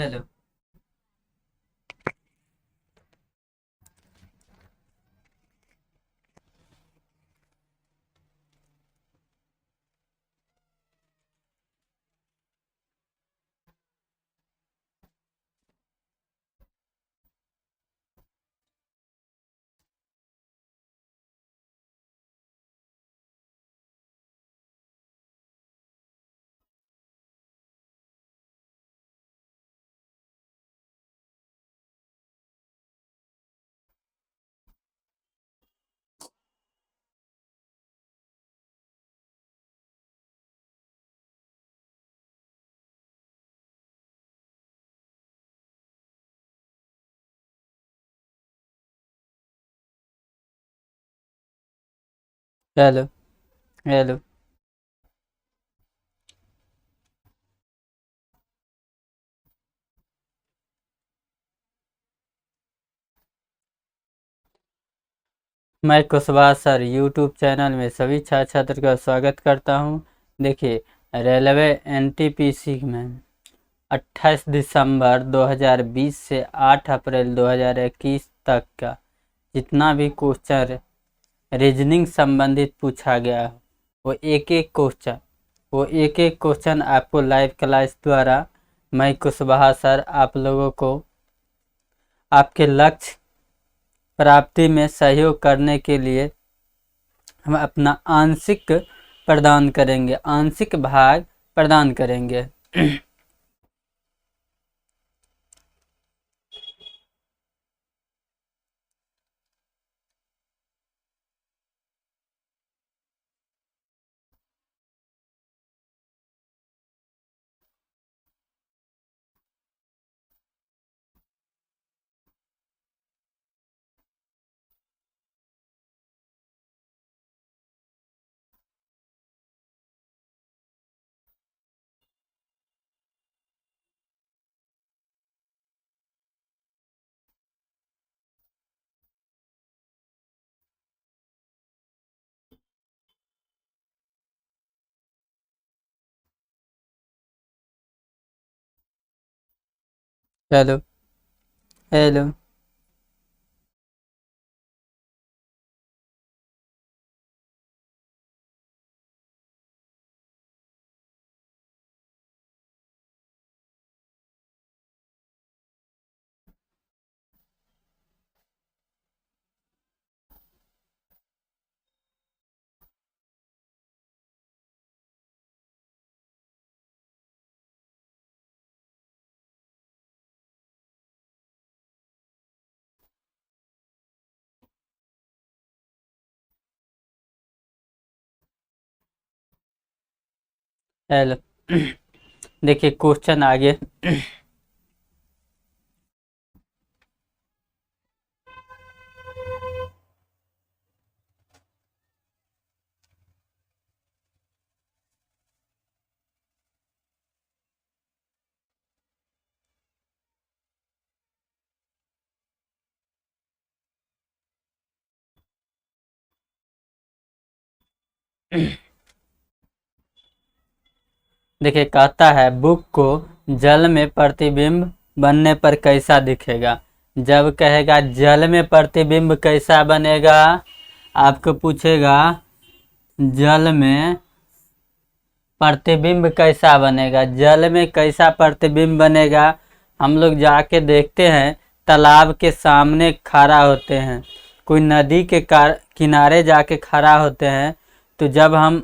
Hello. Hello. Hello. मैं Kushwaha sir YouTube channel में सभी छात्र छात्र का स्वागत करता हूं। देखिए, रेलवे एनटीपीसी में 28 दिसंबर 2020 से 8 अप्रैल 2021 तक का जितना भी क्वेश्चन रीजनिंग संबंधित पूछा गया है, वो एक एक क्वेश्चन आपको लाइव क्लास द्वारा मैं कुशवाहा सर आप लोगों को आपके लक्ष्य प्राप्ति में सहयोग करने के लिए हम अपना आंशिक भाग प्रदान करेंगे। हेलो। हेलो। हेलो। देखिए क्वेश्चन आगे। देखिए कहता है बुक को जल में प्रतिबिंब बनने पर कैसा दिखेगा। जब कहेगा जल में प्रतिबिंब कैसा बनेगा, आपको पूछेगा जल में प्रतिबिंब कैसा बनेगा। जल में कैसा प्रतिबिंब बनेगा, हम लोग जाके देखते हैं तालाब के सामने खड़ा होते हैं, कोई नदी के किनारे जाके खड़ा होते हैं, तो जब हम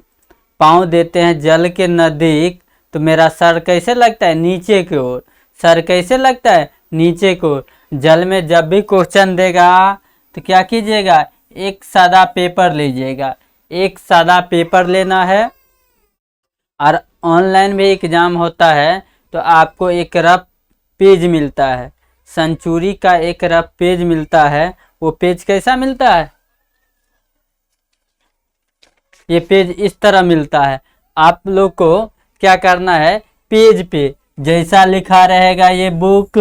पाँव देते हैं जल के नज़दीक तो मेरा सर कैसे लगता है, नीचे की ओर। सर कैसे लगता है, नीचे की ओर। जल में जब भी क्वेश्चन देगा तो क्या कीजिएगा, एक सादा पेपर लीजिएगा। एक सादा पेपर लेना है, और ऑनलाइन भी एग्जाम होता है तो आपको एक रफ पेज मिलता है, सेंचुरी का एक रफ पेज मिलता है। वो पेज कैसा मिलता है, ये पेज इस तरह मिलता है। आप लोग को क्या करना है, पेज पे जैसा लिखा रहेगा ये बुक,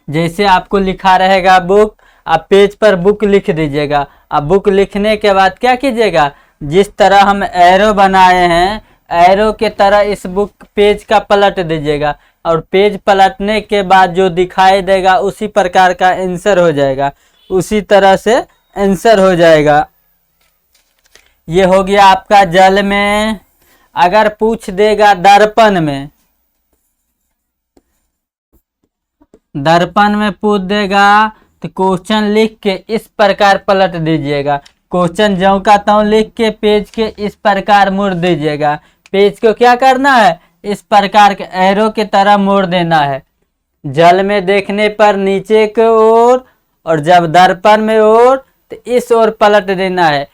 जैसे आपको लिखा रहेगा बुक, आप पेज पर बुक लिख दीजिएगा। अब बुक लिखने के बाद क्या कीजिएगा, जिस तरह हम एरो बनाए हैं एरो के तरह इस बुक पेज का पलट दीजिएगा और पेज पलटने के बाद जो दिखाई देगा उसी प्रकार का आंसर हो जाएगा, उसी तरह से आंसर हो जाएगा। ये हो गया आपका जल में। अगर पूछ देगा दर्पण में, दर्पण में पूछ देगा तो क्वेश्चन लिख के इस प्रकार पलट दीजिएगा। क्वेश्चन ज्यों का त्यों लिख के पेज के इस प्रकार मोड़ दीजिएगा। पेज को क्या करना है, इस प्रकार के एरो की तरह मोड़ देना है। जल में देखने पर नीचे की ओर और जब दर्पण में ओर तो इस ओर पलट देना है।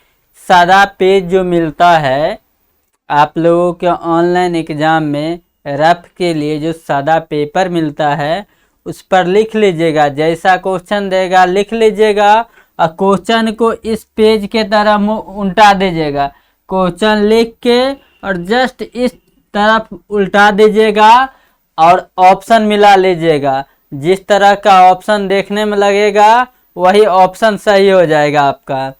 सादा पेज जो मिलता है आप लोगों के ऑनलाइन एग्जाम में रफ के लिए, जो सादा पेपर मिलता है उस पर लिख लीजिएगा, जैसा क्वेश्चन देगा लिख लीजिएगा और क्वेश्चन को इस पेज के तरह उल्टा दीजिएगा। क्वेश्चन लिख के और जस्ट इस तरफ उल्टा दीजिएगा और ऑप्शन मिला लीजिएगा। जिस तरह का ऑप्शन देखने में लगेगा वही ऑप्शन सही हो जाएगा आपका।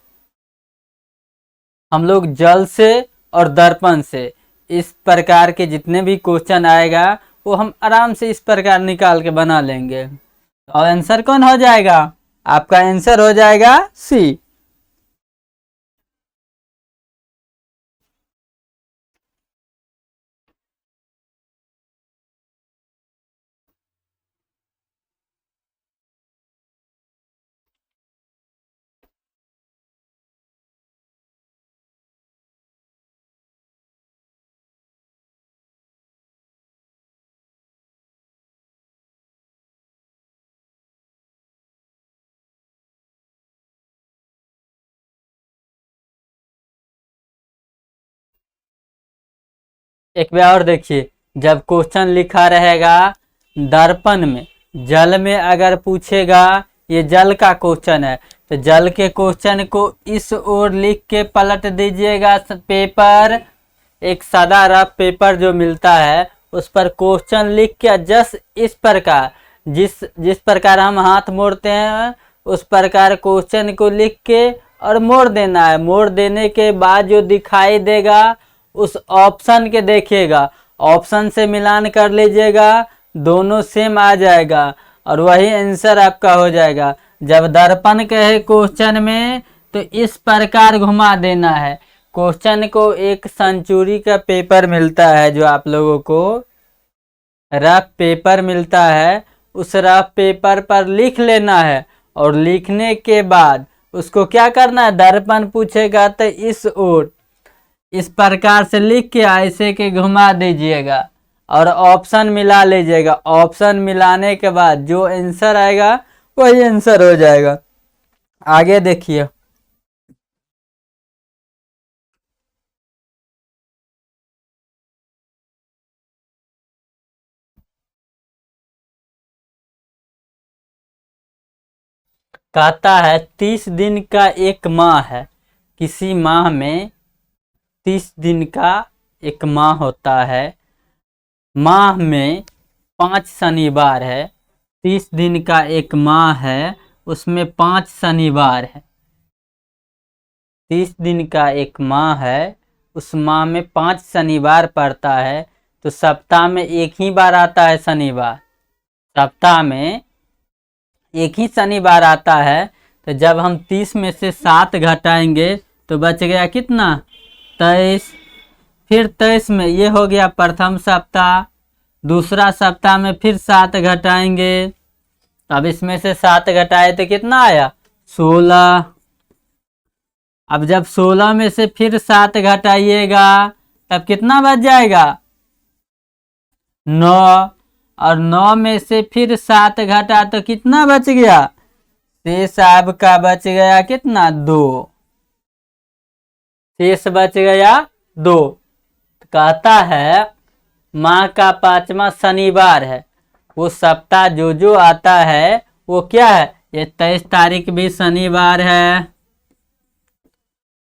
हम लोग जल से और दर्पण से इस प्रकार के जितने भी क्वेश्चन आएगा वो हम आराम से इस प्रकार निकाल के बना लेंगे। और आंसर कौन हो जाएगा, आपका आंसर हो जाएगा सी। एक बार और देखिए, जब क्वेश्चन लिखा रहेगा दर्पण में, जल में अगर पूछेगा, ये जल का क्वेश्चन है तो जल के क्वेश्चन को इस ओर लिख के पलट दीजिएगा पेपर। एक सादा रफ पेपर जो मिलता है उस पर क्वेश्चन लिख के जस्ट इस प्रकार, जिस प्रकार हम हाथ मोड़ते हैं उस प्रकार क्वेश्चन को लिख के और मोड़ देना है। मोड़ देने के बाद जो दिखाई देगा उस ऑप्शन के देखिएगा, ऑप्शन से मिलान कर लीजिएगा, दोनों सेम आ जाएगा और वही आंसर आपका हो जाएगा। जब दर्पण कहे क्वेश्चन में तो इस प्रकार घुमा देना है। क्वेश्चन को एक सेंचुरी का पेपर मिलता है जो आप लोगों को रफ पेपर मिलता है, उस रफ पेपर पर लिख लेना है और लिखने के बाद उसको क्या करना है, दर्पण पूछेगा तो इस ओर इस प्रकार से लिख के ऐसे के घुमा दीजिएगा और ऑप्शन मिला लीजिएगा। ऑप्शन मिलाने के बाद जो आंसर आएगा वही आंसर हो जाएगा। आगे देखिए, कहता है 30 दिन का एक माह है। किसी माह में 30 दिन का एक माह होता है। माह में 5 शनिवार है। 30 दिन का एक माह है, उसमें 5 शनिवार है। 30 दिन का एक माह है, उस माह में 5 शनिवार पड़ता है, तो सप्ताह में एक ही बार आता है शनिवार। सप्ताह में एक ही शनिवार आता है, तो जब हम 30 में से 7 घटाएंगे तो बच गया कितना, 23। फिर 23 में ये हो गया प्रथम सप्ताह। दूसरा सप्ताह में फिर 7 घटाएंगे, अब इसमें से 7 घटाए तो कितना आया, 16। अब जब 16 में से फिर 7 घटाइएगा तब कितना बच जाएगा, 9। और 9 में से फिर 7 घटा तो कितना बच गया, शेष आपका बच गया कितना, 2। शेष बच गया 2। कहता है माह का 5वां शनिवार है। वो सप्ताह जो आता है वो क्या है, ये 23 तारीख भी शनिवार है,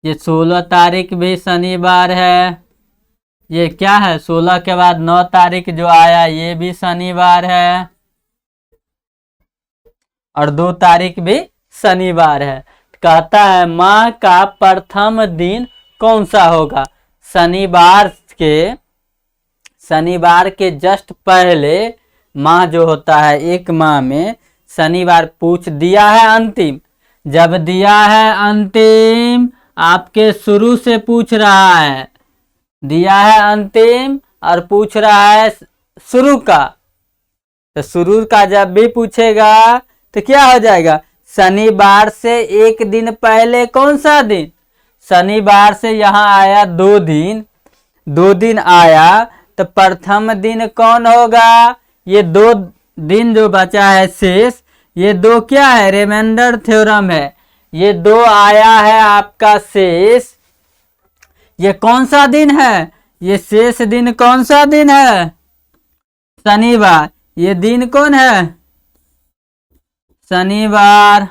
ये 16 तारीख भी शनिवार है, ये क्या है 16 के बाद 9 तारीख जो आया ये भी शनिवार है, और 2 तारीख भी शनिवार है। कहता है माह का प्रथम दिन कौन सा होगा। शनिवार के शनिवार के जस्ट पहले माह जो होता है, एक माह में शनिवार पूछ दिया है अंतिम। जब दिया है अंतिम, आपके शुरू से पूछ रहा है, दिया है अंतिम और पूछ रहा है शुरू का, तो शुरू का जब भी पूछेगा तो क्या हो जाएगा, शनिवार से एक दिन पहले कौन सा दिन, शनिवार से यहाँ आया 2 दिन, 2 दिन आया तो प्रथम दिन कौन होगा, ये 2 दिन जो बचा है शेष, ये 2 क्या है, रिमाइंडर थ्योरम है, ये 2 आया है आपका शेष। ये कौन सा दिन है, ये शेष दिन कौन सा दिन है, शनिवार। ये दिन कौन है, शनिवार।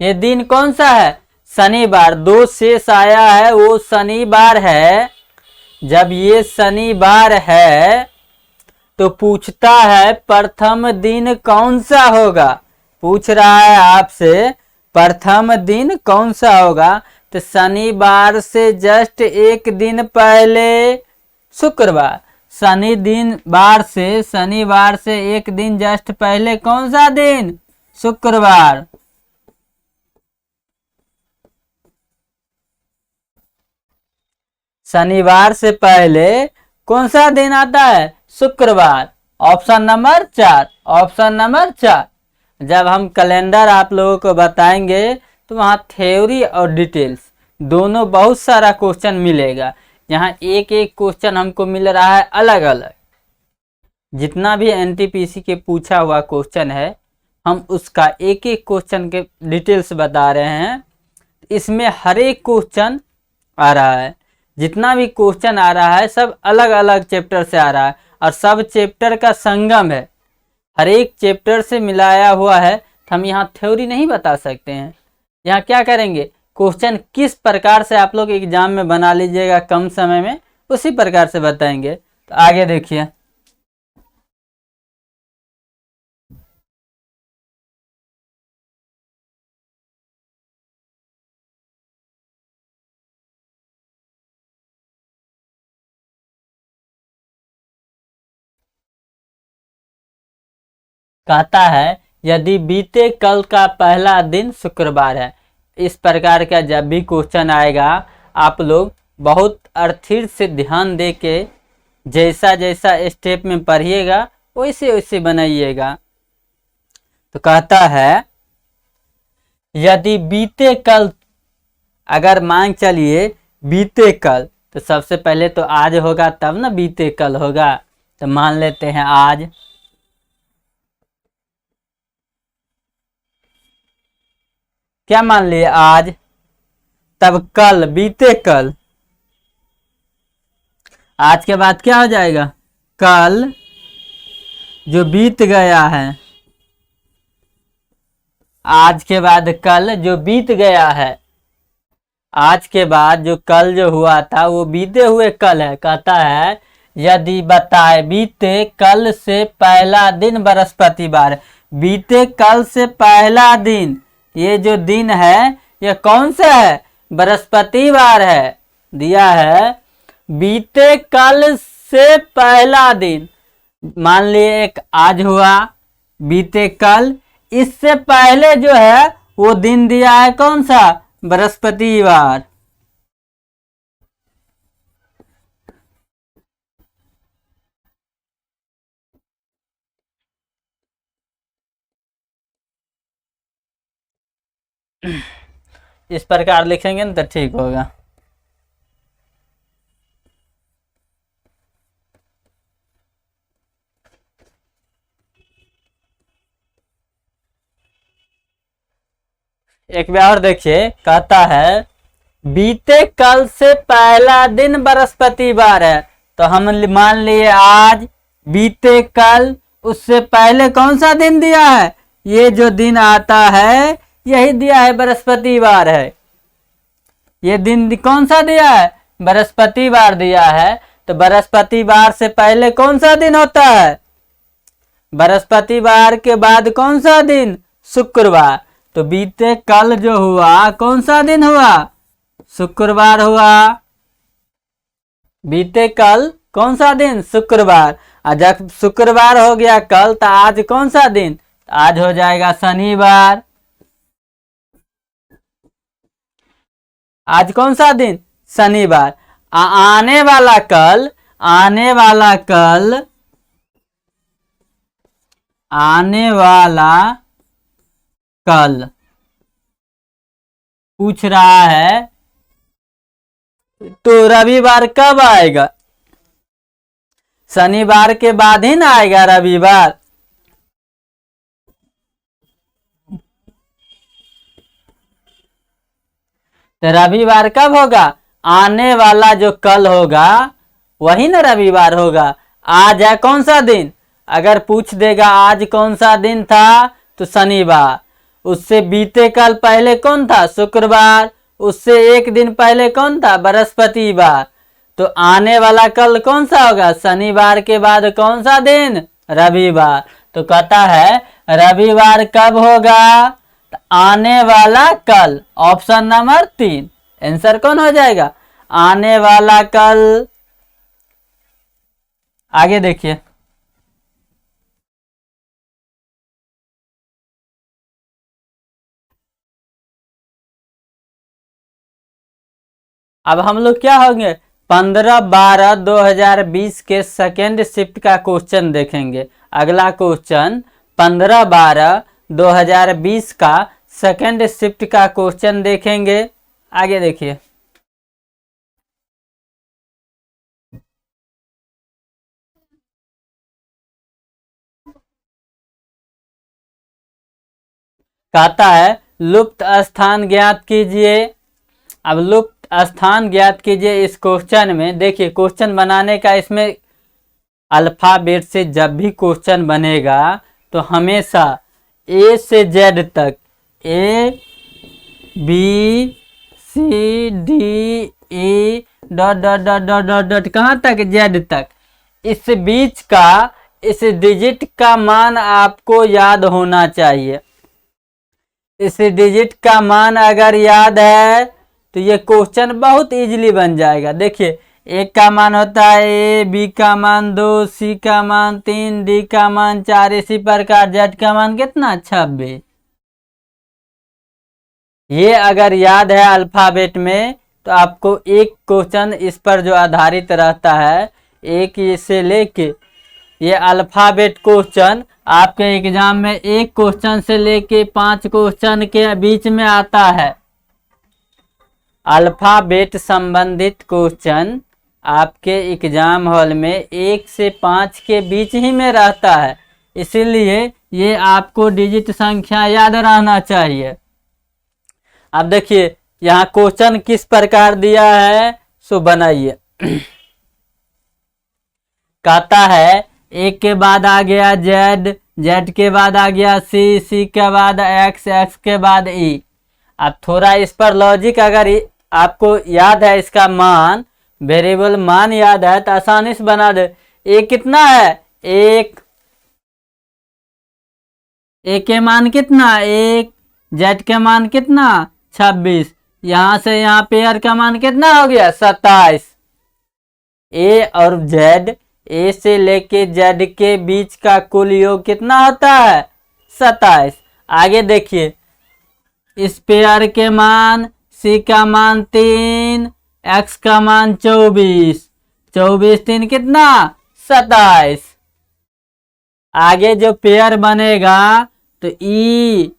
ये दिन कौन सा है, शनिवार। 2 शेष आया है वो शनिवार है। जब ये शनिवार है तो पूछता है प्रथम दिन कौन सा होगा, पूछ रहा है आपसे प्रथम दिन कौन सा होगा, तो शनिवार से जस्ट एक दिन पहले शुक्रवार। शनिवार से एक दिन जस्ट पहले कौन सा दिन, शुक्रवार। शनिवार से पहले कौन सा दिन आता है, शुक्रवार। Option number 4, option number 4। जब हम कैलेंडर आप लोगों को बताएंगे तो वहाँ थ्योरी और डिटेल्स दोनों बहुत सारा क्वेश्चन मिलेगा। यहाँ एक एक क्वेश्चन हमको मिल रहा है अलग अलग। जितना भी एनटीपीसी के पूछा हुआ क्वेश्चन है, हम उसका एक एक क्वेश्चन के डिटेल्स बता रहे हैं। इसमें हर एक क्वेश्चन आ रहा है, जितना भी क्वेश्चन आ रहा है सब अलग अलग चैप्टर से आ रहा है और सब चैप्टर का संगम है, हर एक चैप्टर से मिलाया हुआ है। तो हम यहाँ थ्योरी नहीं बता सकते हैं। यहाँ क्या करेंगे, क्वेश्चन किस प्रकार से आप लोग एग्जाम में बना लीजिएगा कम समय में, उसी प्रकार से बताएंगे। तो आगे देखिए, कहता है यदि बीते कल का पहला दिन शुक्रवार है। इस प्रकार का जब भी क्वेश्चन आएगा आप लोग बहुत अर्थित से ध्यान दे के जैसा जैसा स्टेप में पढ़िएगा वैसे वैसे बनाइएगा। तो कहता है यदि बीते कल, अगर मान चलिए बीते कल, तो सबसे पहले तो आज होगा तब ना बीते कल होगा। तो मान लेते हैं आज, क्या मान लिए आज, तब कल, बीते कल। आज के बाद क्या हो जाएगा, कल जो बीत गया है, आज के बाद कल जो बीत गया है, आज के बाद जो कल जो हुआ था वो बीते हुए कल है। कहता है यदि बताए बीते कल से पहला दिन बृहस्पतिवार। बीते कल से पहला दिन, ये जो दिन है ये कौन सा है, बृहस्पतिवार है। दिया है बीते कल से पहला दिन, मान लिए एक आज हुआ बीते कल, इससे पहले जो है वो दिन दिया है कौन सा, बृहस्पतिवार। इस प्रकार लिखेंगे ना तो ठीक होगा। एक बार और देखिए, कहता है बीते कल से पहला दिन बृहस्पतिवार है। तो हम मान लिए आज, बीते कल, उससे पहले कौन सा दिन दिया है, ये जो दिन आता है यही दिया है, बृहस्पतिवार है। ये दिन कौन सा दिया है, बृहस्पतिवार दिया है। तो बृहस्पतिवार से पहले कौन सा दिन होता है, बृहस्पतिवार के बाद कौन सा दिन, शुक्रवार। तो बीते कल जो हुआ कौन सा दिन हुआ, शुक्रवार हुआ। बीते कल कौन सा दिन? शुक्रवार। और जब शुक्रवार हो गया कल तो आज कौन सा दिन? आज हो जाएगा शनिवार। आज कौन सा दिन? शनिवार। आने वाला कल, आने वाला कल, आने वाला कल पूछ रहा है तो रविवार कब आएगा? शनिवार के बाद ही ना आएगा रविवार। तो रविवार कब होगा? आने वाला जो कल होगा वही ना रविवार होगा। आज है कौन सा दिन? अगर पूछ देगा आज कौन सा दिन था तो शनिवार। उससे बीते कल पहले कौन था? शुक्रवार। उससे एक दिन पहले कौन था? बृहस्पतिवार। तो आने वाला कल कौन सा होगा? शनिवार के बाद कौन सा दिन? रविवार। तो कहता है रविवार कब होगा? तो आने वाला कल, ऑप्शन नंबर 3 आंसर कौन हो जाएगा? आने वाला कल। आगे देखिए, अब हम लोग क्या होंगे 15/12/2020 के सेकेंड शिफ्ट का क्वेश्चन देखेंगे। अगला क्वेश्चन 15/12/2020 का सेकेंड शिफ्ट का क्वेश्चन देखेंगे। आगे देखिए, कहता है लुप्त स्थान ज्ञात कीजिए। अब लुप्त स्थान ज्ञात कीजिए। इस क्वेश्चन में देखिए, क्वेश्चन बनाने का इसमें अल्फाबेट से जब भी क्वेश्चन बनेगा तो हमेशा ए से जेड तक, A B C D E dot dot dot dot dot dot कहाँ तक? जेड तक। इस बीच का, इस डिजिट का मान आपको याद होना चाहिए। इस डिजिट का मान अगर याद है तो ये क्वेश्चन बहुत इजीली बन जाएगा। देखिए, एक का मान होता है ए, बी का मान 2, सी का मान 3, डी का मान 4, इसी प्रकार जेड का मान कितना? 26। ये अगर याद है अल्फाबेट में तो आपको एक क्वेश्चन इस पर जो आधारित रहता है, एक से लेके ये अल्फाबेट क्वेश्चन आपके एग्जाम में एक क्वेश्चन से लेके 5 क्वेश्चन के बीच में आता है। अल्फाबेट संबंधित क्वेश्चन आपके एग्जाम हॉल में 1 से 5 के बीच ही में रहता है। इसीलिए ये आपको डिजिट संख्या याद रहना चाहिए। अब देखिए यहाँ क्वेश्चन किस प्रकार दिया है, सो बनाइए। कहता है एक के बाद आ गया जेड, जेड के बाद आ गया सी, सी के बाद एक्स, एक्स के बाद ई। अब थोड़ा इस पर लॉजिक अगर आपको याद है, इसका मान, वेरिएबल मान याद है तो आसानी से बना दे। ए कितना है? एक। ए के मान कितना? 1। जेड के मान कितना? 26। यहां से यहाँ पेयर का मान कितना हो गया? 27। ए और जेड, ए से लेके जेड के बीच का कुल योग कितना होता है? 27। आगे देखिए, इस पेयर के मान, सी का मान 3, एक्स का मान 24, 24 3 कितना? 27। आगे जो पेयर बनेगा तो ई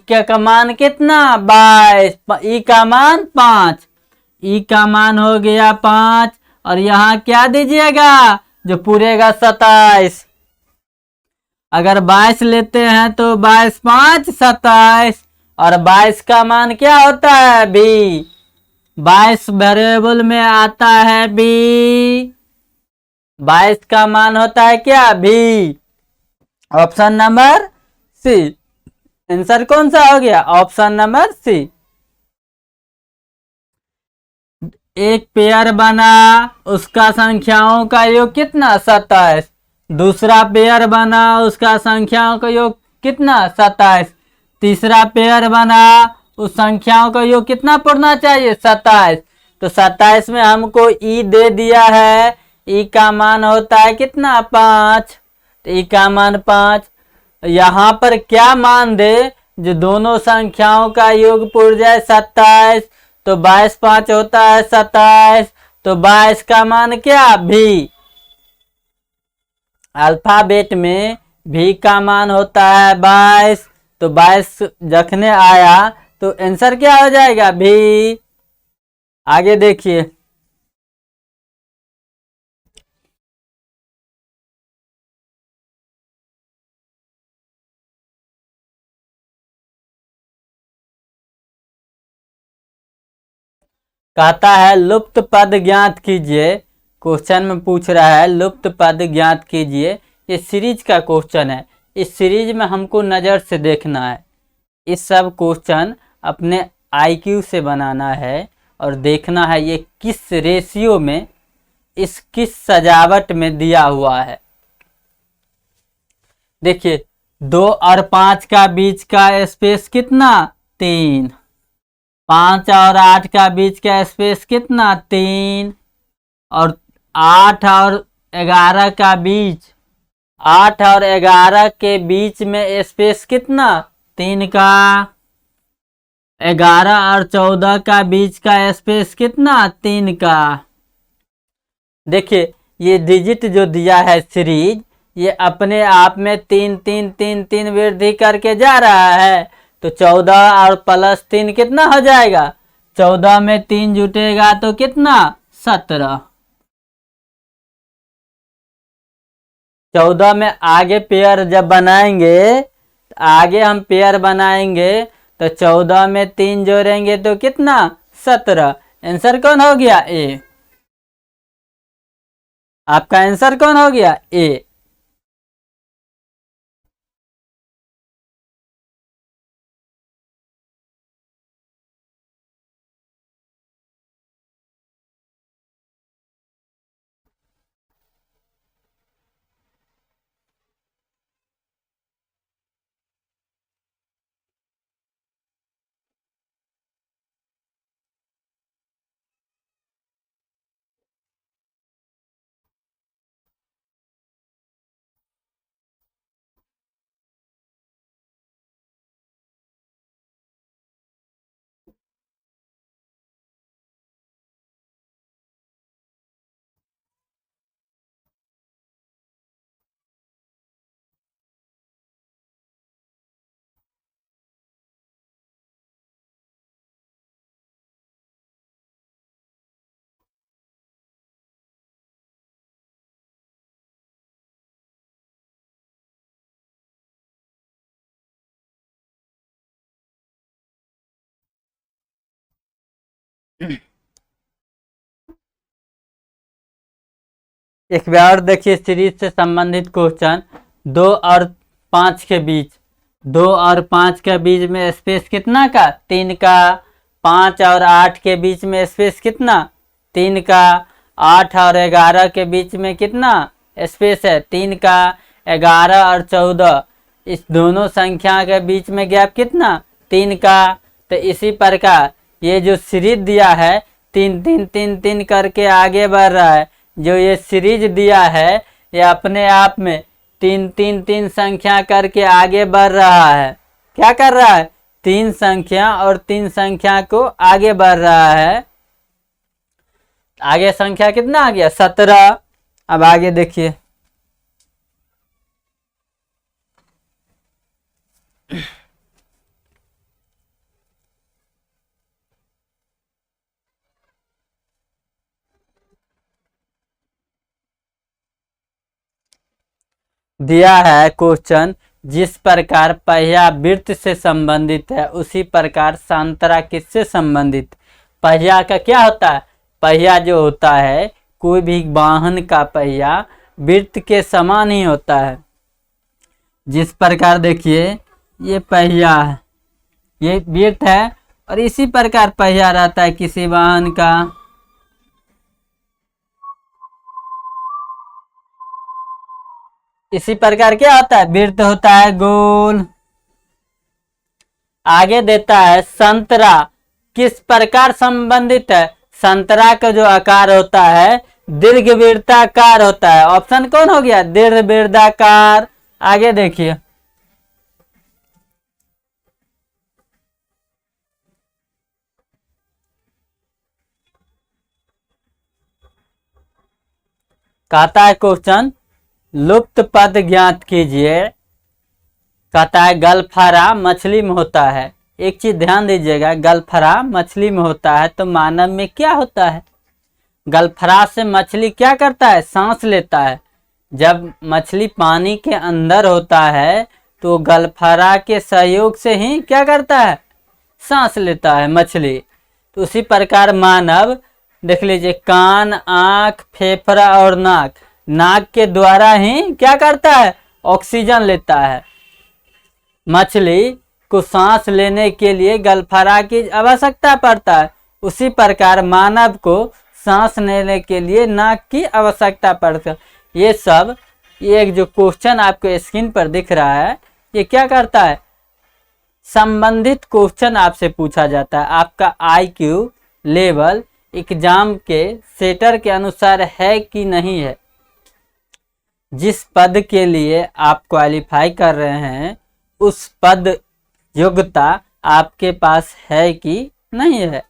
का मान कितना? 22, ई का मान 5, ई का मान हो गया 5 और यहाँ क्या दीजिएगा जो पूरेगा 27। अगर 22 लेते हैं तो 22 5 27 और 22 का मान क्या होता है? बी। 22 वेरिएबल में आता है बी। 22 का मान होता है क्या? B. Option number C. Answer कौन सा हो गया? Option number C. एक पेयर बना, उसका संख्याओं का योग कितना? 27। दूसरा पेयर बना, उसका संख्याओं का योग कितना? 27। तीसरा पेयर बना, उस संख्याओं का योग कितना पढ़ना चाहिए? 27। तो 27 में हमको ई दे दिया है, ई का मान होता है कितना 5, तो ई का मान 5। यहाँ पर क्या मान दे, जो दोनों संख्याओं का योग पूर जाए 27, तो 22 5 होता है 27, तो 22 का मान क्या भी। अल्फाबेट में भी का मान होता है 22, तो 22 जखने आया तो आंसर क्या हो जाएगा भी। आगे देखिए, कहता है लुप्त पद ज्ञात कीजिए। क्वेश्चन में पूछ रहा है लुप्त पद ज्ञात कीजिए। ये सीरीज का क्वेश्चन है, इस सीरीज में हमको नज़र से देखना है। इस सब क्वेश्चन अपने आईक्यू से बनाना है और देखना है ये किस रेशियो में, किस सजावट में दिया हुआ है। देखिए 2 और 5 का बीच का स्पेस कितना 3, 5 और 8 का बीच का स्पेस कितना 3, और 8 और 11 का बीच, 8 और 11 के बीच में स्पेस कितना 3 का, 11 और 14 का बीच का स्पेस कितना 3 का। देखिए ये डिजिट जो दिया है सीरीज, ये अपने आप में 3 3 3 3 वृद्धि करके जा रहा है, तो 14 और प्लस 3 कितना हो जाएगा, 14 में 3 जुटेगा तो कितना 17। 14 में आगे पेयर जब बनाएंगे, आगे हम पेयर बनाएंगे तो 14 में 3 जोड़ेंगे तो कितना 17। आंसर कौन हो गया ए, आपका आंसर कौन हो गया ए। एक बार देखिए सीरीज से संबंधित क्वेश्चन, 2 और 5 के बीच, 2 और 5 के बीच में स्पेस कितना का 3 का, 5 और 8 के बीच में स्पेस कितना 3 का, 8 और 11 के बीच में कितना स्पेस है 3 का, 11 और 14 इस दोनों संख्या के बीच में गैप कितना 3 का। तो इसी प्रकार ये जो सीरीज दिया है 3 3 3 3 करके आगे बढ़ रहा है। जो ये सीरीज दिया है ये अपने आप में 3 3 3 संख्या करके आगे बढ़ रहा है। क्या कर रहा है 3 संख्या और 3 संख्या को आगे बढ़ रहा है। आगे संख्या कितना आ गया 17। अब आगे देखिए, दिया है क्वेश्चन, जिस प्रकार पहिया वृत्त से संबंधित है उसी प्रकार सांतरा किससे संबंधित। पहिया का क्या होता है, पहिया जो होता है कोई भी वाहन का पहिया वृत्त के समान ही होता है। जिस प्रकार देखिए ये पहिया है, ये वृत्त है और इसी प्रकार पहिया रहता है किसी वाहन का। इसी प्रकार क्या होता है वृत्त होता है गोल। आगे देता है संतरा किस प्रकार संबंधित है, संतरा का जो आकार होता है दीर्घ वृत्ताकार होता है। ऑप्शन कौन हो गया? दीर्घ वृत्ताकार। आगे देखिए, कहता है क्वेश्चन लुप्त पद ज्ञात कीजिए। कहता है गलफारा मछली में होता है। एक चीज ध्यान दीजिएगा, गलफारा मछली में होता है तो मानव में क्या होता है? गलफारा से मछली क्या करता है? सांस लेता है। जब मछली पानी के अंदर होता है तो गलफारा के सहयोग से ही क्या करता है? सांस लेता है मछली। तो उसी प्रकार मानव, देख लीजिए, कान, आंख, फेफड़ा और नाक, नाक के द्वारा ही क्या करता है? ऑक्सीजन लेता है। मछली को सांस लेने के लिए गलफारा की आवश्यकता पड़ता है। उसी प्रकार मानव को सांस लेने के लिए नाक की आवश्यकता पड़ता है। ये सब, ये एक जो क्वेश्चन आपको स्क्रीन पर दिख रहा है, ये क्या करता है? संबंधित क्वेश्चन आपसे पूछा जाता है। आपका IQ लेवल एग्जाम के सेटर के अनुसार है कि नहीं है। जिस पद के लिए आप क्वालिफाई कर रहे हैं उस पद योग्यता आपके पास है कि नहीं है।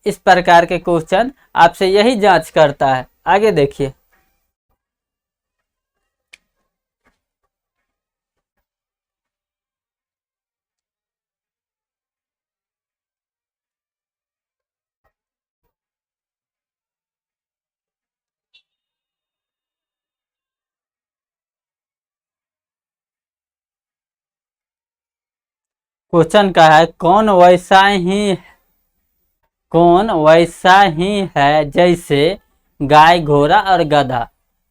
इस प्रकार के क्वेश्चन आपसे यही जांच करता है। आगे देखिए, क्वेश्चन का है कौन वैसा ही है जैसे गाय, घोड़ा और गधा।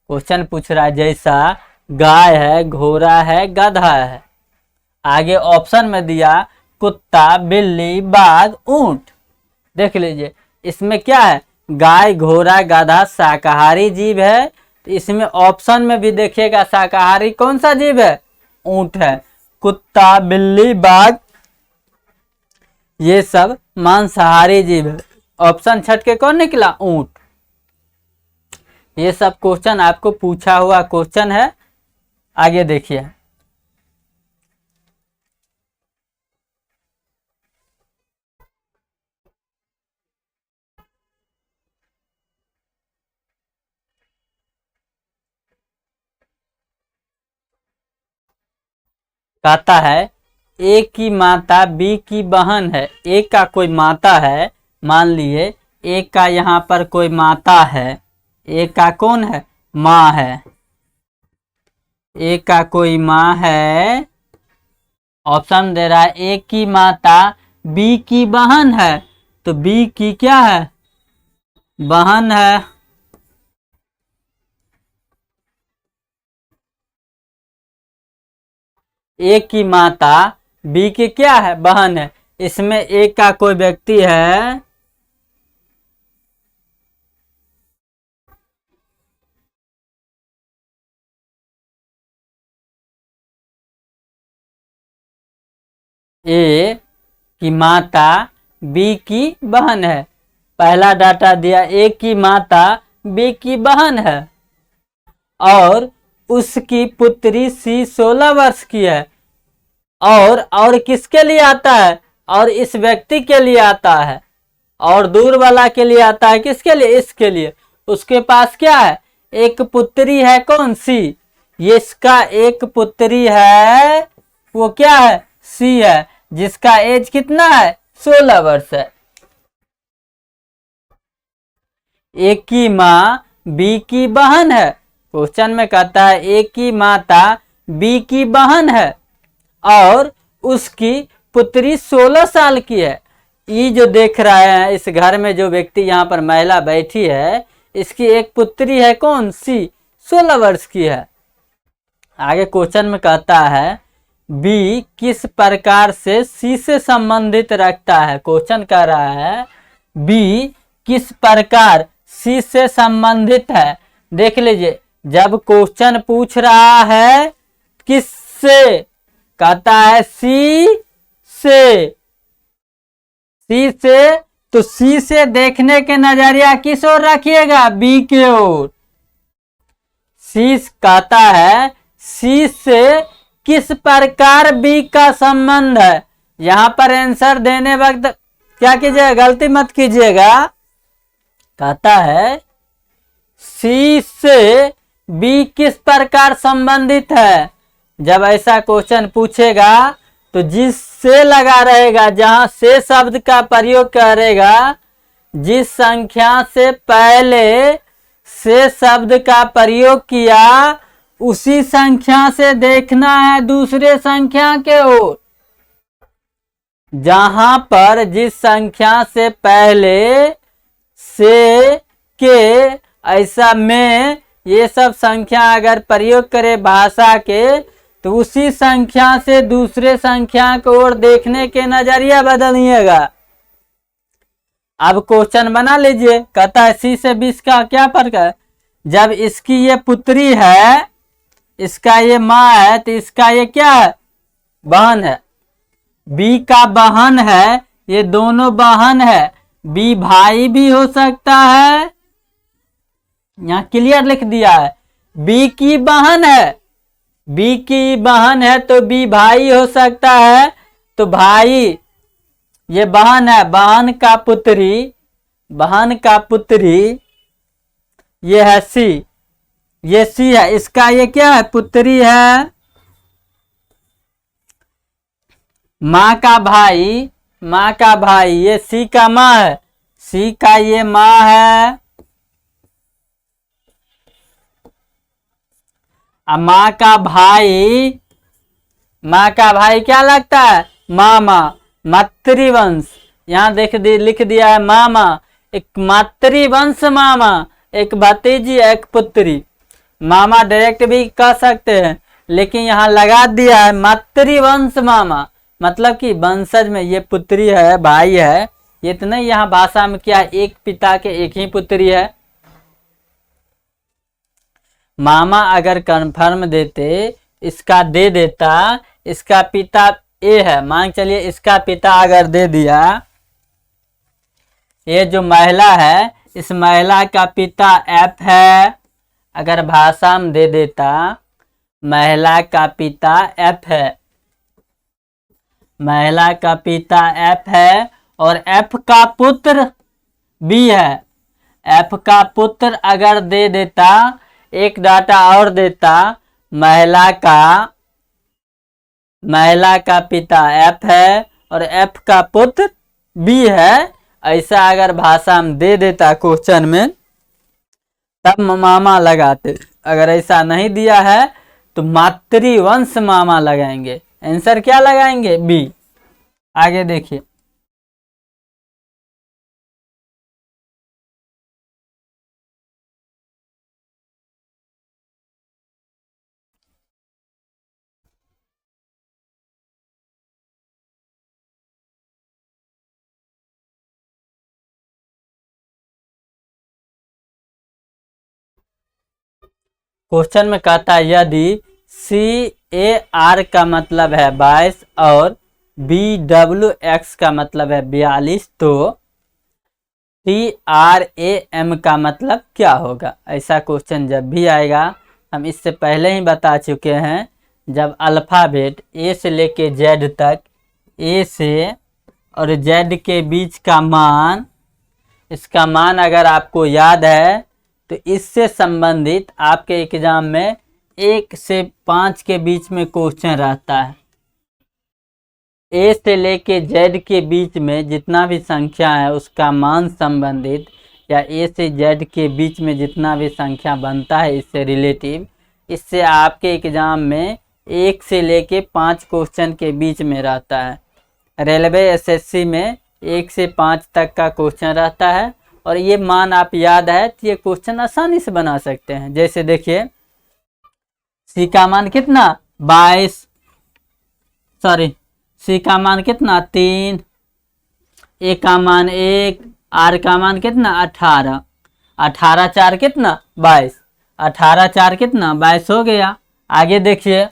क्वेश्चन पूछ रहा है जैसा गाय है, घोड़ा है, गधा है। आगे ऑप्शन में दिया कुत्ता, बिल्ली, बाघ, ऊंट। देख लीजिए, इसमें क्या है? गाय, घोड़ा, गधा शाकाहारी जीव है। तो इसमें ऑप्शन में भी देखिएगा शाकाहारी कौन सा जीव है? ऊंट है। कुत्ता, बिल्ली, बाघ ये सब मांसाहारी जीव है। ऑप्शन छठ के कौन निकला? ऊंट। ये सब क्वेश्चन आपको पूछा हुआ क्वेश्चन है। आगे देखिए, कहता है ए की माता बी की बहन है। ए का कोई माता है, मान लिए ए का यहाँ पर कोई माता है। ए का कौन है? माँ है। ए का कोई माँ है। ऑप्शन दे रहा है ए की माता बी की बहन है। तो बी की क्या है? बहन है। ए की माता बी की क्या है? बहन है। इसमें ए का कोई व्यक्ति है, ए की माता बी की बहन है। पहला डाटा दिया ए की माता बी की बहन है और उसकी पुत्री सी 16 वर्ष की है। और किसके लिए आता है? और इस व्यक्ति के लिए आता है। और दूर वाला के लिए आता है। किसके लिए? इसके लिए। उसके पास क्या है? एक पुत्री है। कौन? सी। ये इसका एक पुत्री है, वो क्या है? सी है, जिसका एज कितना है? 16 वर्ष है। ए की माँ बी की बहन है। क्वेश्चन में कहता है ए की माता बी की बहन है और उसकी पुत्री 16 साल की है। ये जो देख रहा है, इस घर में जो व्यक्ति यहाँ पर महिला बैठी है, इसकी एक पुत्री है। कौन? सी, 16 वर्ष की है। आगे क्वेश्चन में कहता है बी किस प्रकार से सी से संबंधित रखता है। क्वेश्चन कह रहा है बी किस प्रकार सी से संबंधित है। देख लीजिए, जब क्वेश्चन पूछ रहा है किससे, कहता है सी से तो सी से देखने के नजरिया किस ओर रखिएगा? बी के ओर। सी कहता है सी से किस प्रकार बी का संबंध है। यहां पर आंसर देने वक्त क्या कीजिएगा, गलती मत कीजिएगा। कहता है सी से बी किस प्रकार संबंधित है। जब ऐसा क्वेश्चन पूछेगा तो जिस से लगा रहेगा, जहां से शब्द का प्रयोग करेगा, जिस संख्या से पहले से शब्द का प्रयोग किया उसी संख्या से देखना है दूसरे संख्या के ओर। जहां पर जिस संख्या से पहले से के ऐसा में ये सब संख्या अगर प्रयोग करे भाषा के तो उसी संख्या से दूसरे संख्या की ओर देखने के नजरिया बदलिएगा। अब क्वेश्चन बना लीजिए। कहता है सी से 20 का क्या फर्क है। जब इसकी ये पुत्री है, इसका ये माँ है, तो इसका ये क्या है? बहन है। बी का बहन है, ये दोनों बहन है। बी भाई भी हो सकता है, यहाँ क्लियर लिख दिया है। बी की बहन है, बी की बहन है तो बी भाई हो सकता है। तो भाई, ये बहन है, बहन का पुत्री, बहन का पुत्री ये है सी, ये सी है, इसका ये क्या है? पुत्री है। माँ का भाई, माँ का भाई ये सी का माँ है, सी का ये माँ है। अब माँ का भाई, माँ का भाई क्या लगता है? मामा, मातृवंश। यहाँ लिख दिया है मामा, एक मातृवंश मामा, एक भतीजी, एक पुत्री। मामा डायरेक्ट भी कह सकते हैं, लेकिन यहाँ लगा दिया है मातृवंश मामा, मतलब कि वंशज में ये पुत्री है, भाई है। ये तो नहीं, यहाँ भाषा में क्या, एक पिता के एक ही पुत्री है। मामा अगर कन्फर्म देते, इसका दे देता, इसका पिता ए है, मान चलिए इसका पिता अगर दे दिया, ये जो महिला है इस महिला का पिता एफ है, अगर भाषा में दे देता महिला का पिता एफ है, महिला का पिता एफ है और एफ का पुत्र बी है। एफ का पुत्र अगर दे देता, एक डाटा और देता, महिला का पिता एफ है और एफ का पुत्र बी है। ऐसा अगर भाषा में दे देता क्वेश्चन में, तब मामा लगाते। अगर ऐसा नहीं दिया है तो मातृवंश मामा लगाएंगे। आंसर क्या लगाएंगे? बी। आगे देखिए। क्वेश्चन में कहता है यदि CAR का मतलब है 22 और BWX का मतलब है 42, तो TRAM का मतलब क्या होगा? ऐसा क्वेश्चन जब भी आएगा, हम इससे पहले ही बता चुके हैं, जब अल्फ़ाबेट A से लेके Z तक, A से और Z के बीच का मान, इसका मान अगर आपको याद है तो इससे संबंधित आपके एग्जाम में 1 से 5 के बीच में क्वेश्चन रहता है। ए से लेके जेड के बीच में जितना भी संख्या है उसका मान संबंधित, या ए से जेड के बीच में जितना भी संख्या बनता है इससे रिलेटिव, इससे आपके एग्जाम में 1 से लेके 5 क्वेश्चन के बीच में रहता है। रेलवे एसएससी में 1 से 5 तक का क्वेश्चन रहता है, और ये मान आप याद है तो ये क्वेश्चन आसानी से बना सकते हैं। जैसे देखिए, सी का मान कितना? 22, सॉरी सी का मान कितना? 3, ए का मान 1, आर का मान कितना? 18, 18 4 कितना? 22, 18 4 कितना? 22 हो गया। आगे देखिए,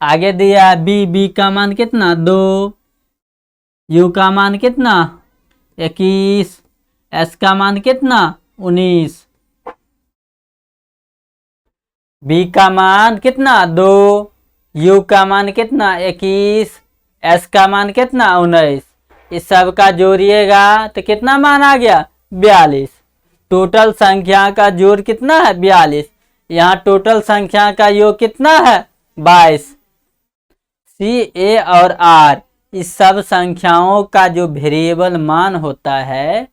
आगे दिया बी, बी का मान कितना? 2, यू का मान कितना? 21, एस का मान कितना 19, बी का मान कितना 2, यू का मान कितना 21, एस का मान कितना 19। इस सब का जोड़िएगा तो कितना मान आ गया 42। टोटल संख्या का जोड़ कितना है 42। यहाँ टोटल संख्या का योग कितना है 22। सी, ए और आर इस सब संख्याओं का जो वेरिएबल मान होता है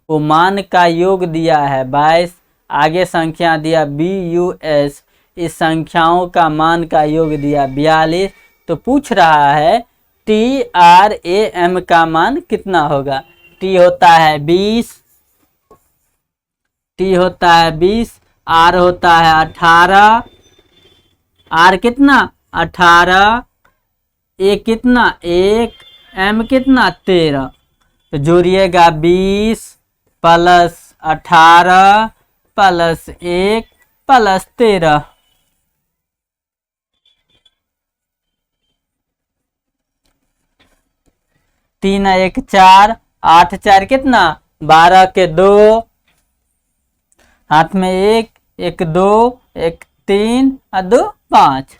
वो मान का योग दिया है 22। आगे संख्या दिया बी, यू, एस, इस संख्याओं का मान का योग दिया 42। तो पूछ रहा है टी, आर, ए, एम का मान कितना होगा। टी होता है 20, टी होता है 20, आर होता है 18, आर कितना 18, ए कितना 1, एम कितना 13। तो जोड़िएगा 20 प्लस 18 प्लस 1 प्लस 13। 3 1 4, 8 4 कितना 12 के 2, हाथ में 1 1 2 1 3 और 2 5,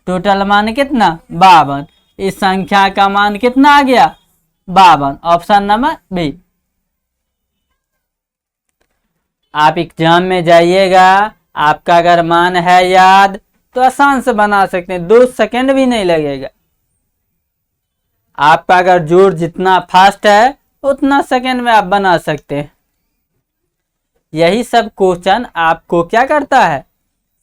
टोटल मान कितना 52। इस संख्या का मान कितना आ गया 52। Option number B. आप एग्जाम में जाइएगा, आपका अगर मान है याद तो आसान से बना सकते हैं, 2 सेकंड भी नहीं लगेगा। आपका अगर जोड़ जितना फास्ट है उतना सेकंड में आप बना सकते हैं। यही सब क्वेश्चन आपको क्या करता है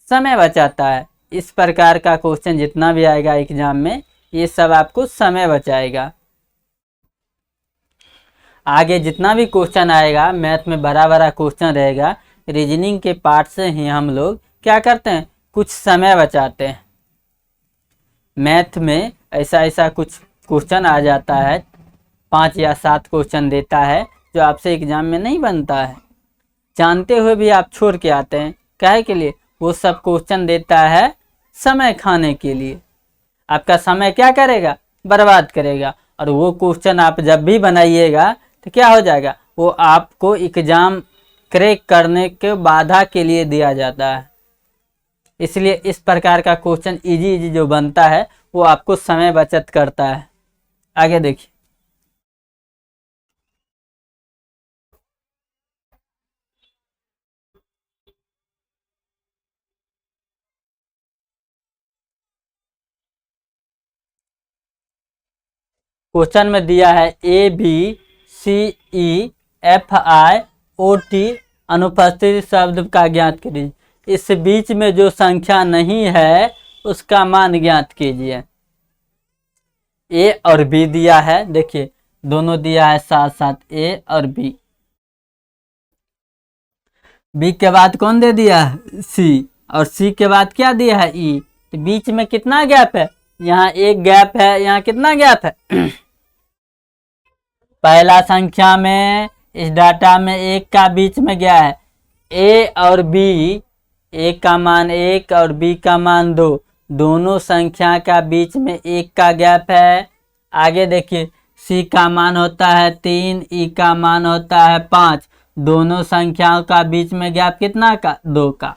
समय बचाता है। इस प्रकार का क्वेश्चन जितना भी आएगा एग्जाम में ये सब आपको समय बचाएगा। आगे जितना भी क्वेश्चन आएगा मैथ में बड़ा बड़ा क्वेश्चन रहेगा, रीजनिंग के पार्ट से ही हम लोग क्या करते हैं कुछ समय बचाते हैं। मैथ में ऐसा कुछ क्वेश्चन आ जाता है, 5 या 7 क्वेश्चन देता है जो आपसे एग्जाम में नहीं बनता है, जानते हुए भी आप छोड़ के आते हैं। काहे के लिए? वो सब क्वेश्चन देता है समय खाने के लिए, आपका समय क्या करेगा बर्बाद करेगा। और वो क्वेश्चन आप जब भी बनाइएगा तो क्या हो जाएगा, वो आपको एग्जाम क्रैक करने के बाधा के लिए दिया जाता है। इसलिए इस प्रकार का क्वेश्चन इजी जो बनता है वो आपको समय बचत करता है। आगे देखिए, क्वेश्चन में दिया है A B C E F I O T अनुपस्थित शब्द का ज्ञात कीजिए। इस बीच में जो संख्या नहीं है उसका मान ज्ञात कीजिए। ए और बी दिया है, देखिए दोनों दिया है साथ साथ ए और बी। बी के बाद कौन दे दिया है सी, और सी के बाद क्या दिया है ई। तो बीच में कितना गैप है, यहाँ एक गैप है, यहाँ कितना गैप है पहला संख्या में इस डाटा में एक का बीच में गया है ए और बी, ए का मान 1 और बी का मान 2, दोनों संख्या का बीच में 1 का गैप है। आगे देखिए सी का मान होता है 3, ई का मान होता है 5, दोनों संख्याओं का बीच में गैप कितना का 2 का।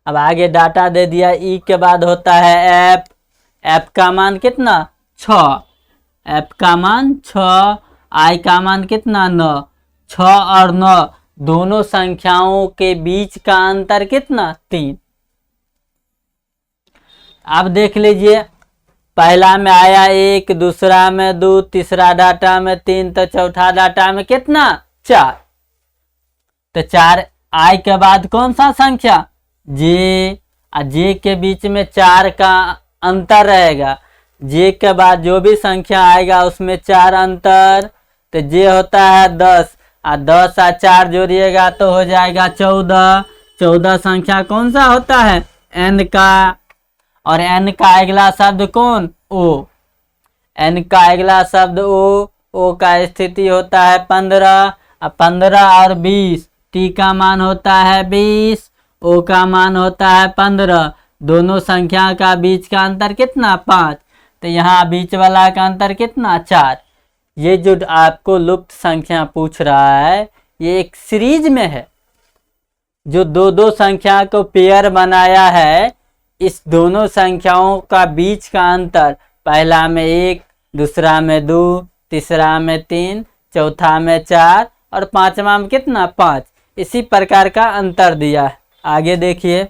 अब आगे डाटा दे दिया ई के बाद होता है एफ, एफ का मान कितना 6, एफ का मान 6, आई का मान कितना 9, 6 और 9 दोनों संख्याओं के बीच का अंतर कितना 3। अब देख लीजिए पहला में आया 1, दूसरा में 2, तीसरा डाटा में 3, तो चौथा डाटा में कितना 4। तो 4 आई के बाद कौन सा संख्या जे, जे के बीच में 4 का अंतर रहेगा। जे के बाद जो भी संख्या आएगा उसमें 4 अंतर, तो जे होता है 10, और 10 और 4 जोड़िएगा तो हो जाएगा 14। 14 संख्या कौन सा होता है एन का, और एन का अगला शब्द कौन ओ, एन का अगला शब्द ओ का स्थिति होता है 15, और 15 और 20 टी का मान होता है 20, ओ का मान होता है 15, दोनों संख्या का बीच का अंतर कितना 5, तो यहाँ बीच वाला का अंतर कितना 4। ये जो आपको लुप्त संख्या पूछ रहा है ये एक सीरीज में है। जो दो दो संख्या को पेयर बनाया है, इस दोनों संख्याओं का बीच का अंतर, पहला में 1, दूसरा में 2, तीसरा में 3, चौथा में 4 और पांचवा में कितना 5, इसी प्रकार का अंतर दिया है। आगे देखिए,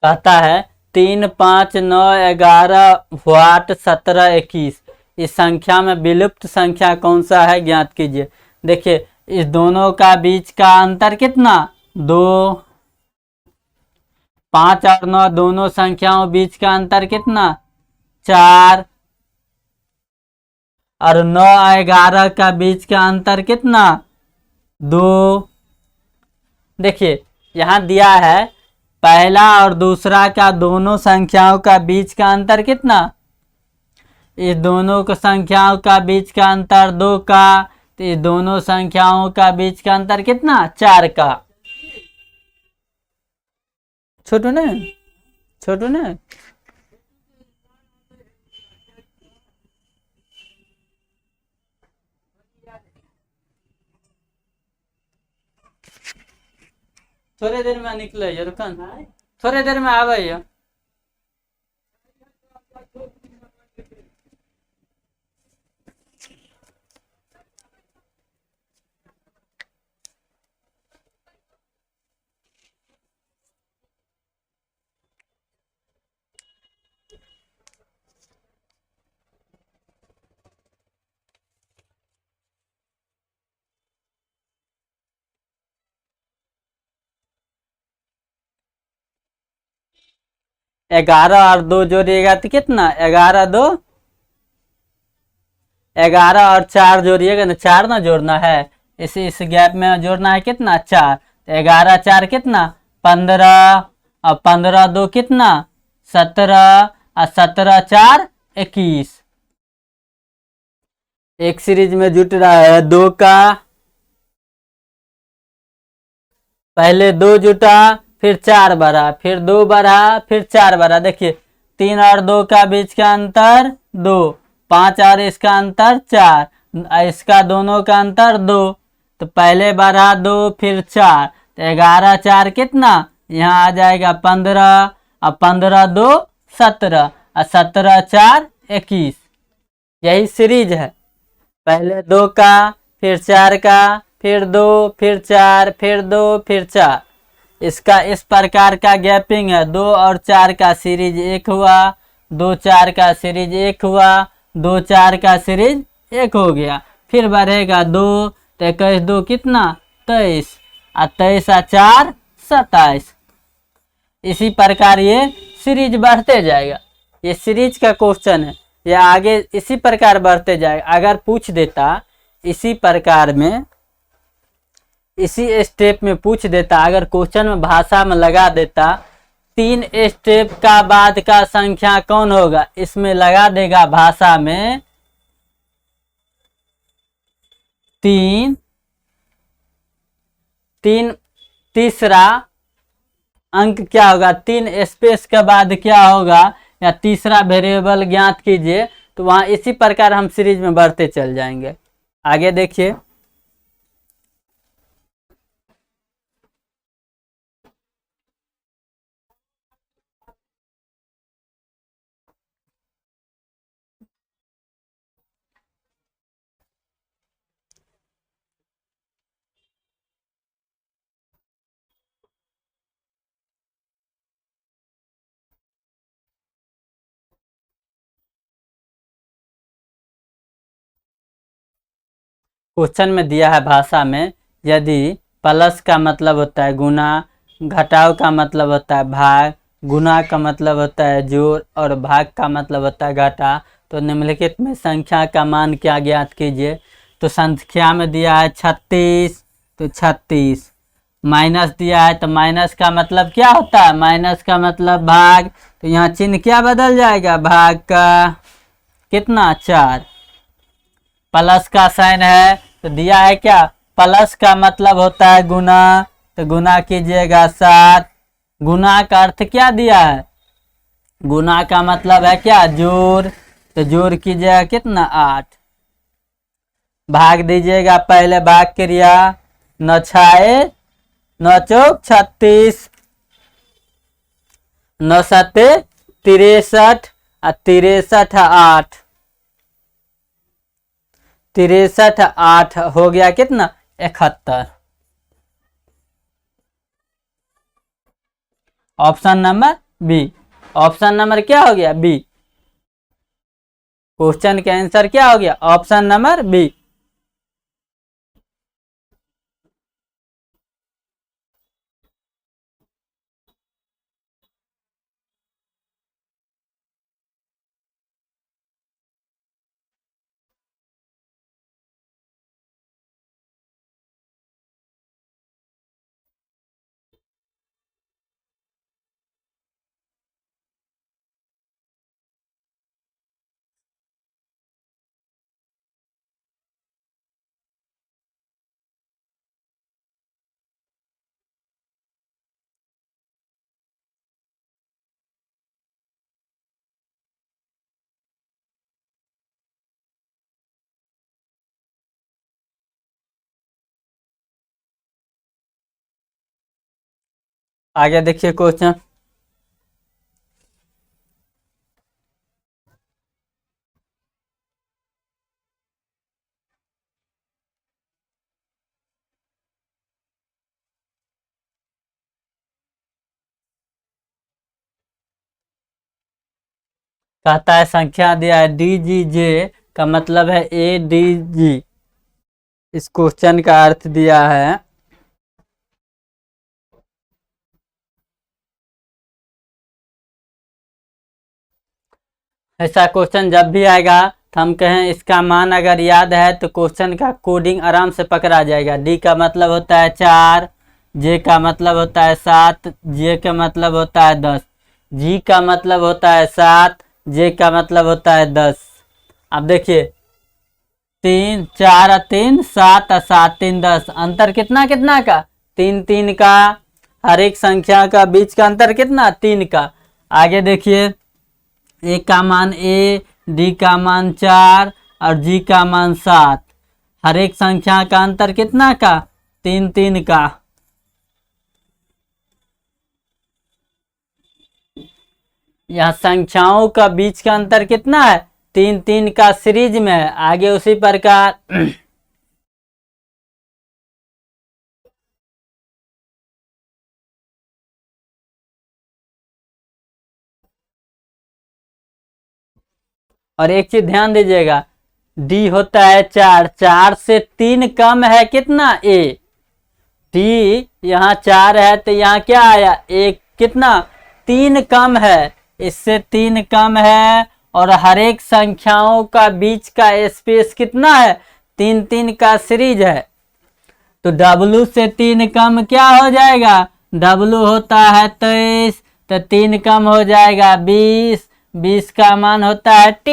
कहता है 3, 5, 9, 11 वाट 17, 21 इस संख्या में विलुप्त संख्या कौन सा है ज्ञात कीजिए। देखिए इस दोनों का बीच का अंतर कितना 2, 5 और 9 दोनों संख्याओं बीच का अंतर कितना 4 और 9 और 11 का बीच का अंतर कितना 2। देखिए यहाँ दिया है पहला और दूसरा का दोनों संख्याओं का बीच का अंतर कितना, इस दोनों को संख्याओं का बीच का अंतर 2 का, तो इस दोनों संख्याओं का बीच का अंतर कितना 4 का। छोटू ने थोड़े देर में निकले रुकन, थोड़े देर में आवे। 11 और 2 जोड़िएगा तो कितना 11 2, 11 और 4 जोड़िएगा ना 4 ना जोड़ना है, इस गैप में जोड़ना है कितना 4, तो 11 4 कितना 15 और 15 2 कितना 17 और 17 4 21। एक सीरीज में जुट रहा है 2 का, पहले 2 जुटा फिर 4 बढ़ा, फिर 2 बढ़ा फिर 4 बढ़ा। देखिए 3 और 2 का बीच का अंतर 2, 5 और इसका अंतर 4, इसका दोनों का अंतर 2, तो पहले बढ़ा 2 फिर 4, तो 11 4 कितना यहाँ आ जाएगा 15 और 15 2 17 और 17 4 21। यही सीरीज है, पहले 2 का फिर 4 का फिर 2 फिर 4 फिर 2 फिर 4। इसका इस प्रकार का गैपिंग है। 2 और 4 का सीरीज 1 हुआ, 2 4 का सीरीज 1 हुआ, 2 4 का सीरीज 1 हो गया, फिर बढ़ेगा 2 तो 21 2 कितना 23 और 23 और 4 27। इसी प्रकार ये सीरीज बढ़ते जाएगा। ये सीरीज का क्वेश्चन है, ये आगे इसी प्रकार बढ़ते जाएगा। अगर पूछ देता इसी प्रकार में, इसी स्टेप में पूछ देता, अगर क्वेश्चन में भाषा में लगा देता 3 स्टेप का बाद का संख्या कौन होगा, इसमें लगा देगा भाषा में 3 तीसरा अंक क्या होगा, 3 स्पेस के बाद क्या होगा या तीसरा वेरिएबल ज्ञात कीजिए। तो वहां इसी प्रकार हम सीरीज में बढ़ते चल जाएंगे। आगे देखिए, क्वेश्चन में दिया है भाषा में, यदि प्लस का मतलब होता है गुना, घटाव का मतलब होता है भाग, गुना का मतलब होता है जोड़ और भाग का मतलब होता है घटा, तो निम्नलिखित में संख्या का मान क्या ज्ञात कीजिए। तो संख्या में दिया है 36, तो 36, माइनस दिया है तो माइनस का मतलब क्या होता है, माइनस का मतलब भाग, तो यहाँ चिन्ह क्या बदल जाएगा, भाग का कितना 4, प्लस का साइन है तो दिया है क्या प्लस का मतलब होता है गुना, तो गुना कीजिएगा 7। गुना का अर्थ क्या दिया है? गुना का मतलब है क्या? जोड़, तो जोड़ कीजिएगा कितना? 8। भाग दीजिएगा, पहले भाग क्रिया, 9 छाए 9 चौक 36, 9 सत्ते 63 और 63 8, 63 8 हो गया कितना? 71। Option number B. Option number क्या हो गया? बी। क्वेश्चन का आंसर क्या हो गया? Option number B. आगे देखिए क्वेश्चन। कहता है संख्या दिया है DGJ का मतलब है ADG। इस क्वेश्चन का अर्थ दिया है, ऐसा क्वेश्चन जब भी आएगा तो हम कहें इसका मान अगर याद है तो क्वेश्चन का कोडिंग आराम से पकड़ा जाएगा। डी का मतलब होता है 4, जे का मतलब होता है 7, जे का मतलब होता है 10, जी का मतलब होता है 7, जे का मतलब होता है 10। अब देखिए 3 4 और 3 7 और 7 3 10, अंतर कितना कितना का? 3 3 का। हर एक संख्या का बीच का अंतर कितना? 3 का। आगे देखिए ए का मान ए, डी का मान 4 और जी का मान 7। हर एक संख्या का अंतर कितना का? 3 3 का। यह संख्याओं का बीच का अंतर कितना है? 3 3 का सीरीज में है। आगे उसी प्रकार और एक चीज ध्यान दीजिएगा, डी होता है 4, 4 से 3 कम है कितना? ए। डी यहाँ 4 है तो यहाँ क्या आया? एक कितना? 3 कम है, इससे 3 कम है। और हर एक संख्याओं का बीच का स्पेस कितना है? 3 3 का सीरीज है। तो W से 3 कम क्या हो जाएगा? W होता है 23, तो 3 कम हो जाएगा 20, 20 का मान होता है T।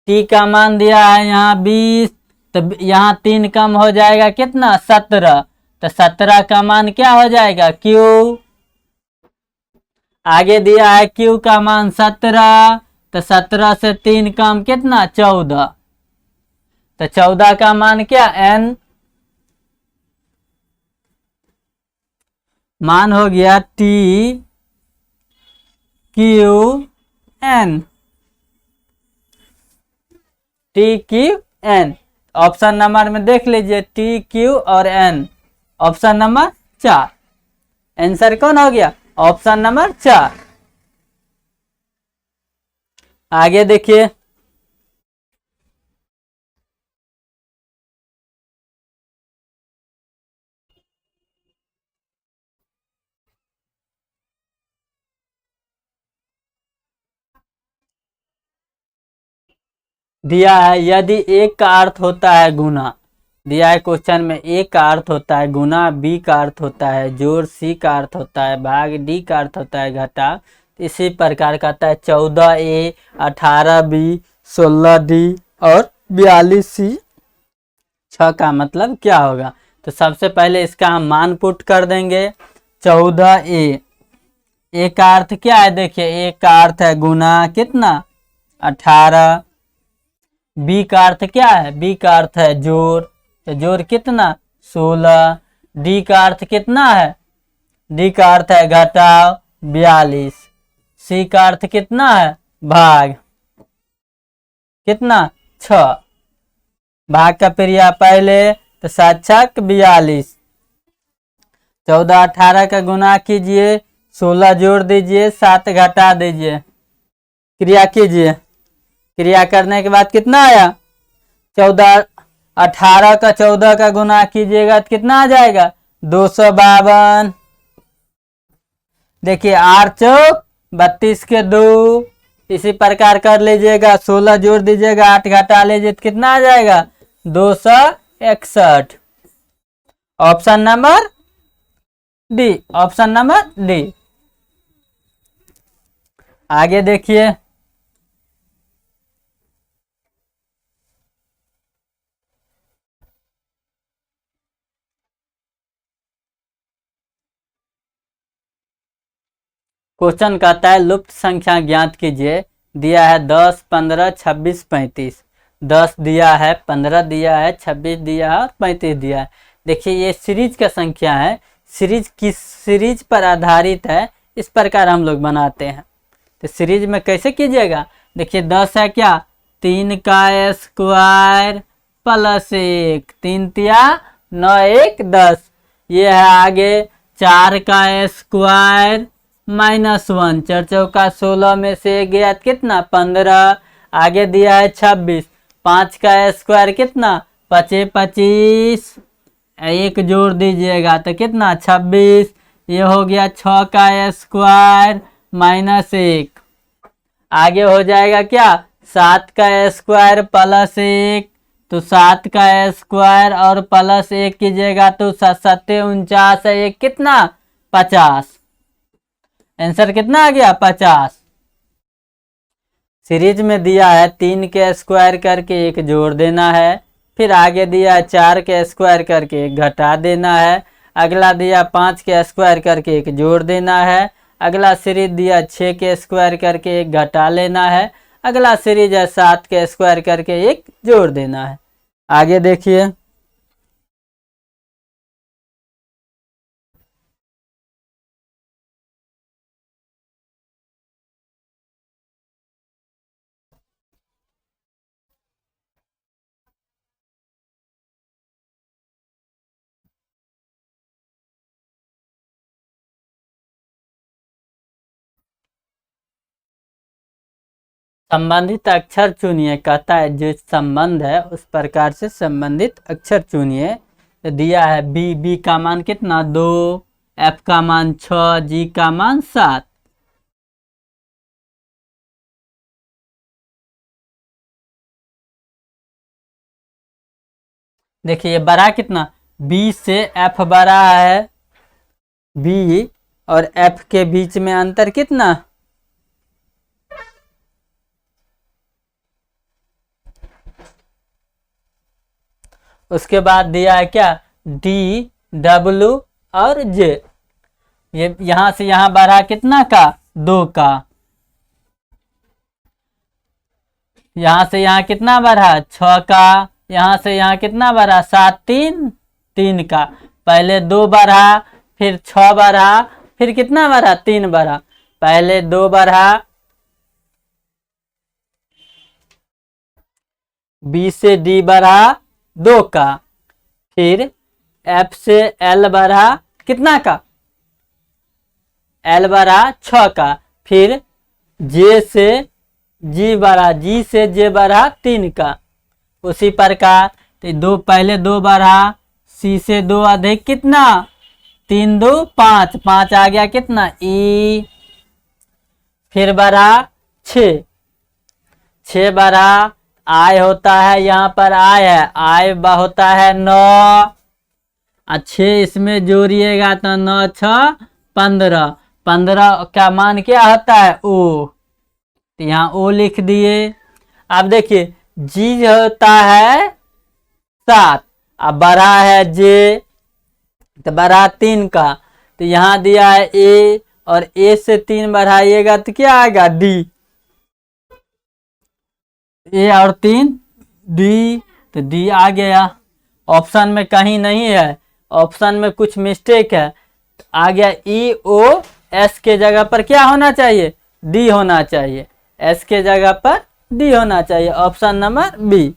T का मान दिया है यहाँ 20, तो यहाँ 3 कम हो जाएगा कितना? 17, तो 17 का मान क्या हो जाएगा? Q। आगे दिया है Q का मान 17, तो 17 से 3 कम कितना? 14, तो 14 का मान क्या? N। मान हो गया T Q N। T Q N। Option number में देख लीजिए T Q और N, ऑप्शन नंबर 4। आंसर कौन हो गया? Option number 4। आगे देखिए दिया है, यदि एक का अर्थ होता है गुना, दिया है क्वेश्चन में एक का अर्थ होता है गुना, बी का अर्थ होता है जोड़, सी का अर्थ होता है भाग, डी का अर्थ होता है घटा, इसी प्रकार कहता है 14A, 18B, 16D और 42C 6 का मतलब क्या होगा? तो सबसे पहले इसका हम मान पुट कर देंगे। 14a, ए का अर्थ क्या है? देखिए ए का अर्थ है गुना कितना? 18। बी का अर्थ क्या है? बी का अर्थ है जोड़, तो जोड़ कितना? 16। डी का अर्थ कितना है? डी का अर्थ है घटाव, 42। सी का अर्थ कितना है? भाग, कितना? 6। भाग का क्रिया पहले, तो 7 छक 42। 14 18 का गुना कीजिए, 16 जोड़ दीजिए, 7 घटा दीजिए, क्रिया कीजिए। क्रिया करने के बाद कितना आया? 14 18 का 14 का गुना कीजिएगा तो कितना आ जाएगा? 252। देखिए 8 चौक 32 के 2, इसी प्रकार कर लीजिएगा। 16 जोड़ दीजिएगा, 8 घटा लीजिए तो कितना आ जाएगा? 261। Option number D, option number D. आगे देखिए, क्वेश्चन कहता है लुप्त संख्या ज्ञात कीजिए। दिया है 10, 15, 26, 35। 10 दिया है, 15 दिया है, 26 दिया है और 35 दिया है। देखिए ये सीरीज का संख्या है, सीरीज किस सीरीज पर आधारित है, इस प्रकार हम लोग बनाते हैं। तो सीरीज में कैसे कीजिएगा? देखिए 10 है क्या? 3 का स्क्वायर प्लस 1, 3 तिया 9, 1 10। ये है आगे 4 का स्क्वायर -1, 4 चौका 16 में से गया कितना? 15। आगे दिया है 26, 5 का स्क्वायर कितना? 25 25, एक जोड़ दीजिएगा तो कितना? 26। ये हो गया 6 का स्क्वायर -1। आगे हो जाएगा क्या? 7 का स्क्वायर प्लस 1, तो 7 का स्क्वायर और प्लस 1 कीजिएगा तो 7 49, 1 कितना? 50। आंसर कितना आ गया? 50। सीरीज में दिया है 3 के स्क्वायर करके 1 जोड़ देना है, फिर आगे दिया 4 के स्क्वायर करके 1 घटा देना है, अगला दिया 5 के स्क्वायर करके 1 जोड़ देना है, अगला सीरीज दिया 6 के स्क्वायर करके 1 घटा लेना है, अगला सीरीज है 7 के स्क्वायर करके 1 जोड़ देना है। आगे देखिए, संबंधित अक्षर चुनिए। कहता है जो संबंध है उस प्रकार से संबंधित अक्षर चुनिए। तो दिया है बी, बी का मान कितना? 2, एफ का मान 6, जी का मान 7। देखिए बड़ा कितना? बी से एफ बड़ा है, बी और एफ के बीच में अंतर कितना? उसके बाद दिया है क्या? डी, डब्ल्यू और जे। ये यहां से यहां बढ़ा कितना का? 2 का। यहां से यहां कितना बढ़ा? 6 का। यहां से यहां कितना बढ़ा? 7 3 3 का। पहले 2 बढ़ा, फिर 6 बढ़ा, फिर कितना बढ़ा? 3 बढ़ा। पहले 2 बढ़ा, बी से डी बढ़ा 2 का, फिर एफ से एल बढ़ा कितना का? एल बढ़ा 6 का, फिर जे से जी बढ़ा, जी से जे बढ़ा 3 का। उसी प्रकार तो 2 पहले 2 बढ़ा, सी से 2 अधिक कितना? 3 2 5, 5 आ गया कितना? ई। फिर बढ़ा 6, 6 बढ़ा, आय होता है यहाँ पर आय है, आय होता है 9, 6 इसमें जोड़िएगा तो 9 6 15, 15 का मान क्या होता है? ओ। तो यहाँ ओ लिख दिए। अब देखिए जी होता है 7, अब बड़ा है जे, तो बड़ा 3 का, तो यहाँ दिया है ए, और ए से 3 बढ़ाइएगा तो क्या आएगा डी, ए और 3 डी, तो डी आ गया। ऑप्शन में कहीं नहीं है, ऑप्शन में कुछ मिस्टेक है, आ गया ई ओ एस के जगह पर क्या होना चाहिए, डी होना चाहिए, एस के जगह पर डी होना चाहिए, ऑप्शन नंबर बी।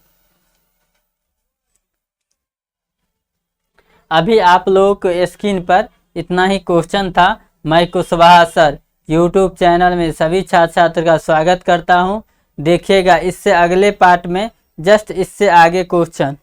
अभी आप लोगों को स्क्रीन पर इतना ही क्वेश्चन था। मैं कुशवाहा सर यूट्यूब चैनल में सभी छात्र छात्र का स्वागत करता हूं। देखिएगा इससे अगले पार्ट में जस्ट इससे आगे क्वेश्चन।